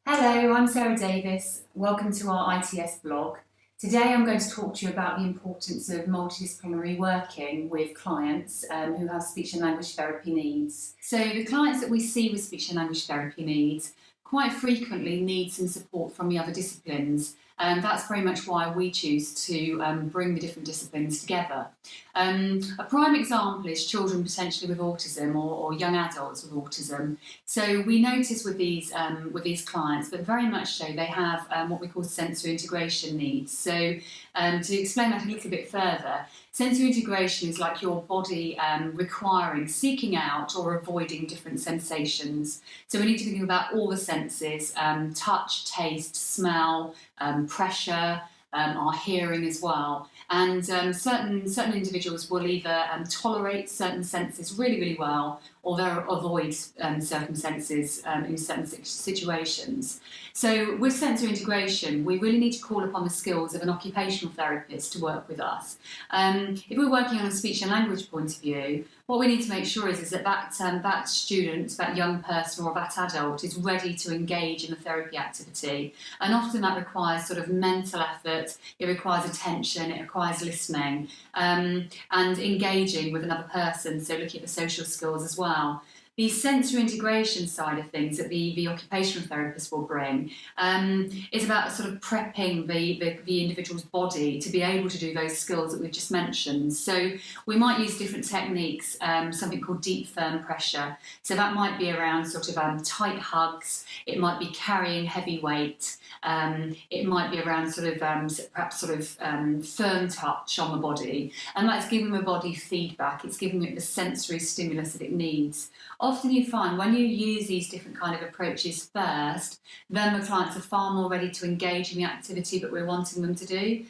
Hello, I'm Sarah Davis. Welcome to our ITS blog. Today I'm going to talk to you about the importance of multidisciplinary working with clients who have speech and language therapy needs. So the clients that we see with speech and language therapy needs quite frequently need some support from the other disciplines. And that's very much why we choose to bring the different disciplines together. A prime example is children potentially with autism or young adults with autism. So we notice with these clients, but very much so, they have what we call sensory integration needs. So to explain that a little bit further, sensory integration is like your body seeking out or avoiding different sensations. So we need to think about all the senses, touch, taste, smell, pressure, our hearing as well. And certain individuals will either tolerate certain senses really, really well, or they'll avoid certain senses in certain situations. So with sensory integration, we really need to call upon the skills of an occupational therapist to work with us. If we're working on a speech and language point of view, what we need to make sure is that that student, that young person or that adult is ready to engage in the therapy activity. And often that requires sort of mental effort, it requires attention, it requires listening and engaging with another person, so looking at the social skills as well. The sensory integration side of things that the occupational therapist will bring is about sort of prepping the individual's body to be able to do those skills that we've just mentioned. So we might use different techniques, something called deep firm pressure. So that might be around sort of tight hugs, it might be carrying heavy weight, it might be around sort of perhaps sort of firm touch on the body, and that's giving the body feedback, it's giving it the sensory stimulus that it needs. Often you find when you use these different kind of approaches first, then the clients are far more ready to engage in the activity that we're wanting them to do.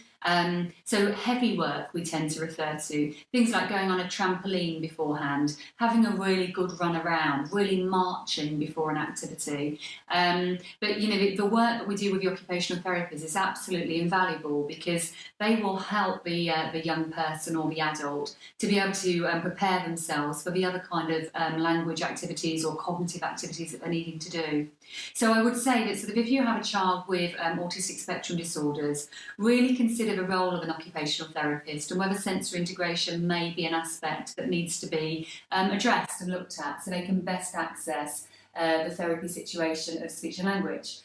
So heavy work we tend to refer to, things like going on a trampoline beforehand, having a really good run around, really marching before an activity. But you know, the work that we do with the occupational therapists is absolutely invaluable because they will help the young person or the adult to be able to prepare themselves for the other kind of language activities or cognitive activities that they're needing to do. So I would say that sort of if you have a child with autistic spectrum disorders, really consider the role of an occupational therapist and whether sensory integration may be an aspect that needs to be addressed and looked at so they can best access the therapy situation of speech and language.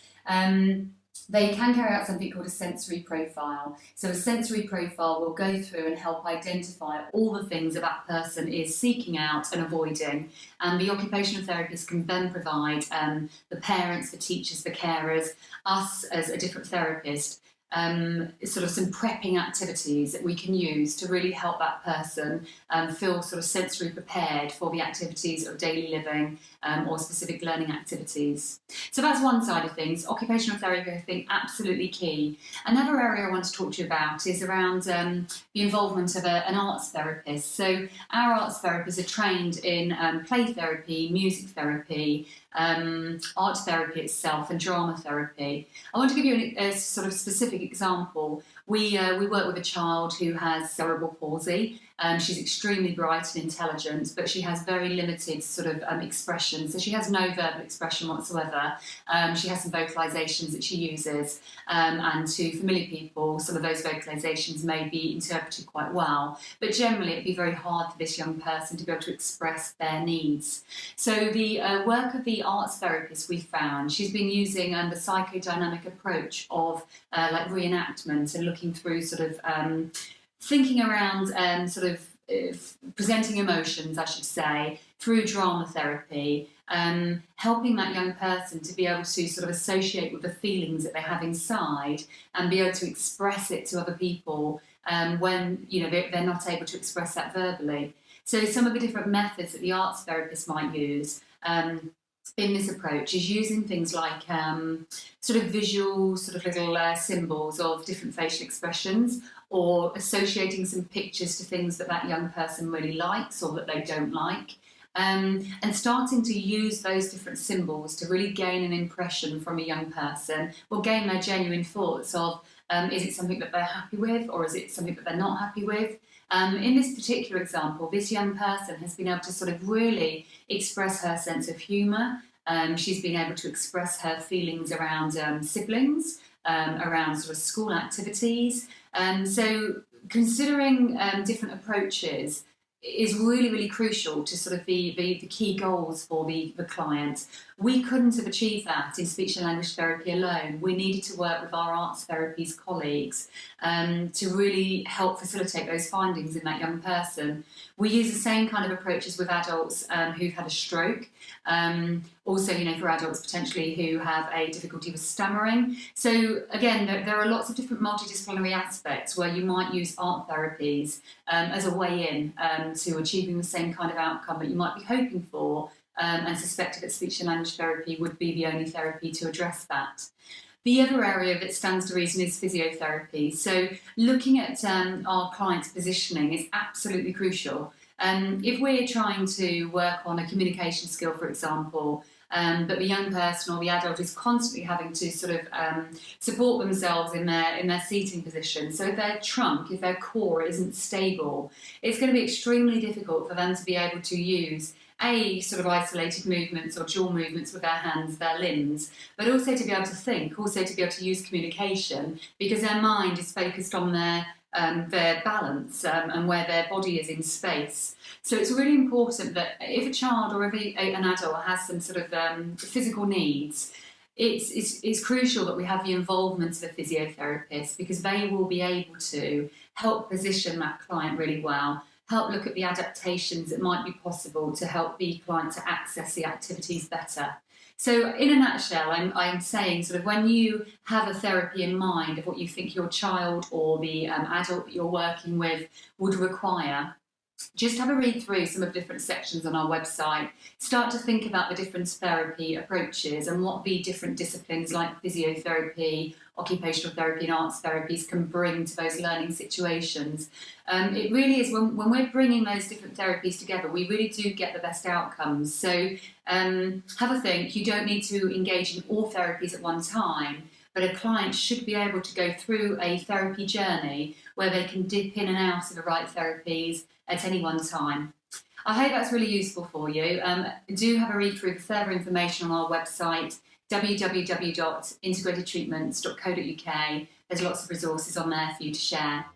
They can carry out something called a sensory profile. So a sensory profile will go through and help identify all the things that person is seeking out and avoiding. And the occupational therapist can then provide the parents, the teachers, the carers, us as a different therapist, sort of some prepping activities that we can use to really help that person feel sort of sensory prepared for the activities of daily living or specific learning activities. So that's one side of things. Occupational therapy, I think, absolutely key. Another area I want to talk to you about is around the involvement of an arts therapist. So our arts therapists are trained in play therapy, music therapy, art therapy itself and drama therapy. I want to give you a sort of specific example. We work with a child who has cerebral palsy. She's extremely bright and intelligent, but she has very limited sort of expression. So she has no verbal expression whatsoever. She has some vocalisations that she uses, and to familiar people, some of those vocalisations may be interpreted quite well. But generally, it'd be very hard for this young person to be able to express their needs. So the work of the arts therapist we found, she's been using the psychodynamic approach of like reenactment and looking through sort of thinking around presenting emotions, I should say, through drama therapy, helping that young person to be able to sort of associate with the feelings that they have inside and be able to express it to other people when they're not able to express that verbally. So some of the different methods that the arts therapist might use in this approach is using things like sort of visual sort of little symbols of different facial expressions, or associating some pictures to things that young person really likes or that they don't like, and starting to use those different symbols to really gain an impression from a young person, or gain their genuine thoughts of is it something that they're happy with or is it something that they're not happy with. In this particular example, this young person has been able to sort of really express her sense of humour, She's been able to express her feelings around siblings, around sort of school activities. So considering different approaches is really, really crucial to sort of the key goals for the client. We couldn't have achieved that in speech and language therapy alone. We needed to work with our arts therapies colleagues to really help facilitate those findings in that young person. We use the same kind of approaches with adults who've had a stroke. Also, for adults potentially who have a difficulty with stammering. So again, there are lots of different multidisciplinary aspects where you might use art therapies as a way in to achieving the same kind of outcome that you might be hoping for, and suspected that speech and language therapy would be the only therapy to address that. The other area that stands to reason is physiotherapy. So looking at our client's positioning is absolutely crucial. If we're trying to work on a communication skill, for example, but the young person or the adult is constantly having to sort of support themselves in their seating position. So if their trunk, if their core isn't stable, it's going to be extremely difficult for them to be able to use sort of isolated movements or dual movements with their hands, their limbs, but also to be able to think, also to be able to use communication, because their mind is focused on their balance and where their body is in space. So it's really important that if a child or if an adult has some sort of physical needs, it's crucial that we have the involvement of a physiotherapist, because they will be able to help position that client really well, help look at the adaptations that might be possible to help the client to access the activities better. So in a nutshell, I'm saying sort of when you have a therapy in mind of what you think your child or the adult that you're working with would require, just have a read through some of the different sections on our website. Start to think about the different therapy approaches and what the different disciplines like physiotherapy, occupational therapy and arts therapies can bring to those learning situations. It really is, when we're bringing those different therapies together, we really do get the best outcomes. So have a think. You don't need to engage in all therapies at one time, but a client should be able to go through a therapy journey where they can dip in and out of the right therapies at any one time. I hope that's really useful for you. Do have a read through for further information on our website, www.integratedtreatments.co.uk. There's lots of resources on there for you to share.